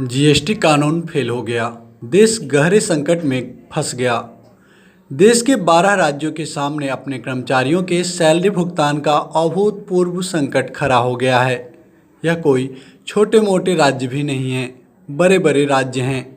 GST कानून fail हो गया। देश गहरे संकट में फंस गया। देश के 12 राज्यों के सामने अपने कर्मचारियों के सैलरी भुगतान का अभूतपूर्व संकट खड़ा हो गया है। यह कोई छोटे मोटे राज्य भी नहीं हैं, बड़े बड़े राज्य हैं।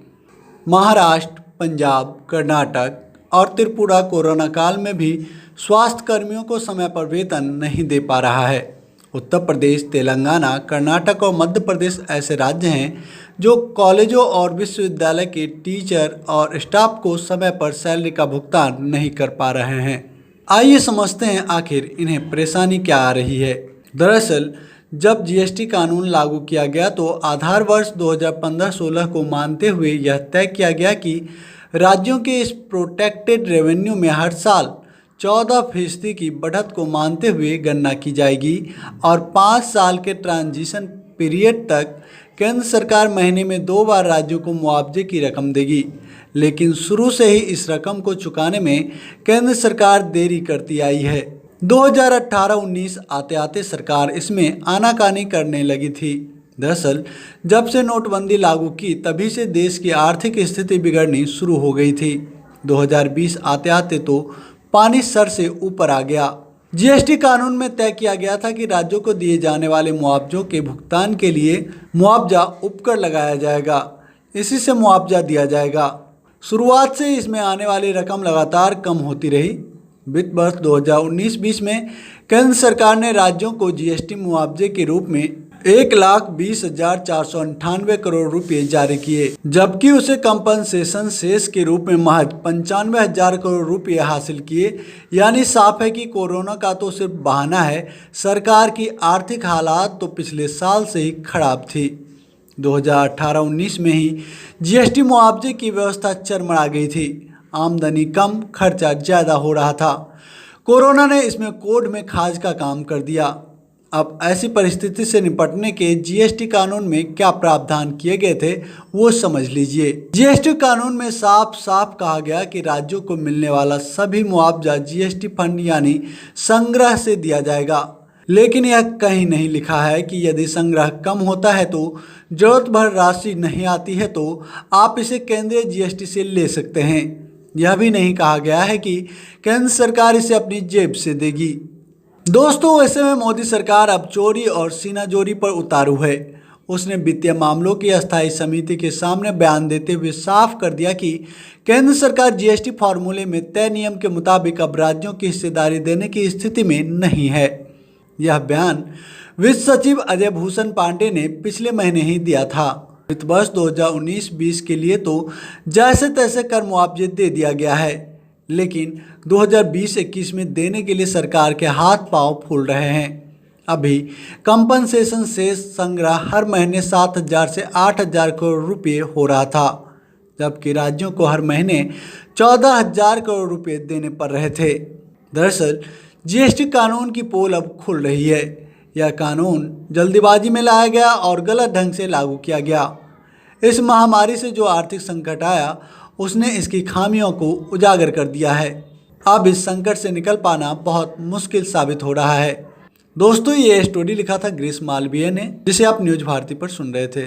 महाराष्ट्र, पंजाब, कर्नाटक और त्रिपुरा कोरोना काल में भी स्वास्थ्य कर्मियों को समय पर वेतन नहीं दे पा रहा है। उत्तर प्रदेश, तेलंगाना, कर्नाटक और मध्य प्रदेश ऐसे राज्य हैं जो कॉलेजों और विश्वविद्यालय के टीचर और स्टाफ को समय पर सैलरी का भुगतान नहीं कर पा रहे हैं। आइए समझते हैं आखिर इन्हें परेशानी क्या आ रही है। दरअसल जब जीएसटी कानून लागू किया गया तो आधार वर्ष 2015-16 को मानते हुए यह तय किया गया कि राज्यों के इस प्रोटेक्टेड रेवेन्यू में हर साल 14% की बढ़त को मानते हुए गणना की जाएगी और 5 साल के ट्रांजिशन पीरियड तक केंद्र सरकार महीने में 2 बार राज्यों को मुआवजे की रकम देगी। लेकिन शुरू से ही इस रकम को चुकाने में केंद्र सरकार देरी करती आई है। 2018-19 आते आते सरकार इसमें आनाकानी करने लगी थी। दरअसल जब से नोटबंदी लागू की तभी से देश की आर्थिक स्थिति बिगड़नी शुरू हो गई थी। 2020 आते आते तो पानी सर से ऊपर आ गया। जीएसटी कानून में तय किया गया था कि राज्यों को दिए जाने वाले मुआवजों के भुगतान के लिए मुआवजा उपकर लगाया जाएगा, इसी से मुआवजा दिया जाएगा। शुरुआत से इसमें आने वाली रकम लगातार कम होती रही। वित्त वर्ष 2019-20 में केंद्र सरकार ने राज्यों को जीएसटी मुआवजे के रूप में 1,20,498 करोड़ रुपए जारी किए, जबकि उसे कंपनसेशन शेष के रूप में महज 95,000 करोड़ रुपए हासिल किए। यानी साफ है कि कोरोना का तो सिर्फ बहाना है। सरकार की आर्थिक हालात तो पिछले साल से ही खराब थी। 2018-19 में ही जीएसटी मुआवजे की व्यवस्था चरमरा गई थी। आमदनी कम, खर्चा ज़्यादा हो रहा था। कोरोना ने इसमें कोड में खाज का काम कर दिया। अब ऐसी परिस्थिति से निपटने के जीएसटी कानून में क्या प्रावधान किए गए थे वो समझ लीजिए। जीएसटी कानून में साफ साफ कहा गया कि राज्यों को मिलने वाला सभी मुआवजा जीएसटी फंड यानी संग्रह से दिया जाएगा। लेकिन यह कहीं नहीं लिखा है कि यदि संग्रह कम होता है तो जरूरत भर राशि नहीं आती है तो आप इसे केंद्रीय जीएसटी से ले सकते हैं। यह भी नहीं कहा गया है कि केंद्र सरकार इसे अपनी जेब से देगी। दोस्तों, ऐसे में मोदी सरकार अब चोरी और सीनाजोरी पर उतारू है। उसने वित्तीय मामलों की अस्थायी समिति के सामने बयान देते हुए साफ कर दिया कि केंद्र सरकार जीएसटी फार्मूले में तय नियम के मुताबिक अब राज्यों की हिस्सेदारी देने की स्थिति में नहीं है। यह बयान वित्त सचिव अजय भूषण पांडे ने पिछले महीने ही दिया था। वित्त वर्ष 2019-20 के लिए तो जैसे तैसे कर मुआवजे दे दिया गया है, लेकिन 2020-21 में देने के लिए सरकार के हाथ पांव फूल रहे हैं। अभी कंपनसेशन शेष संग्रह हर महीने 7,000 से 8,000 करोड़ रुपए हो रहा था, जबकि राज्यों को हर महीने 14,000 करोड़ रुपए देने पड़ रहे थे। दरअसल जीएसटी कानून की पोल अब खुल रही है। यह कानून जल्दीबाजी में लाया गया और गलत ढंग से लागू किया गया। इस महामारी से जो आर्थिक संकट आया उसने इसकी खामियों को उजागर कर दिया है। अब इस संकट से निकल पाना बहुत मुश्किल साबित हो रहा है। दोस्तों, ये स्टोरी लिखा था गिरीश मालवीय ने, जिसे आप न्यूज़ भारती पर सुन रहे थे।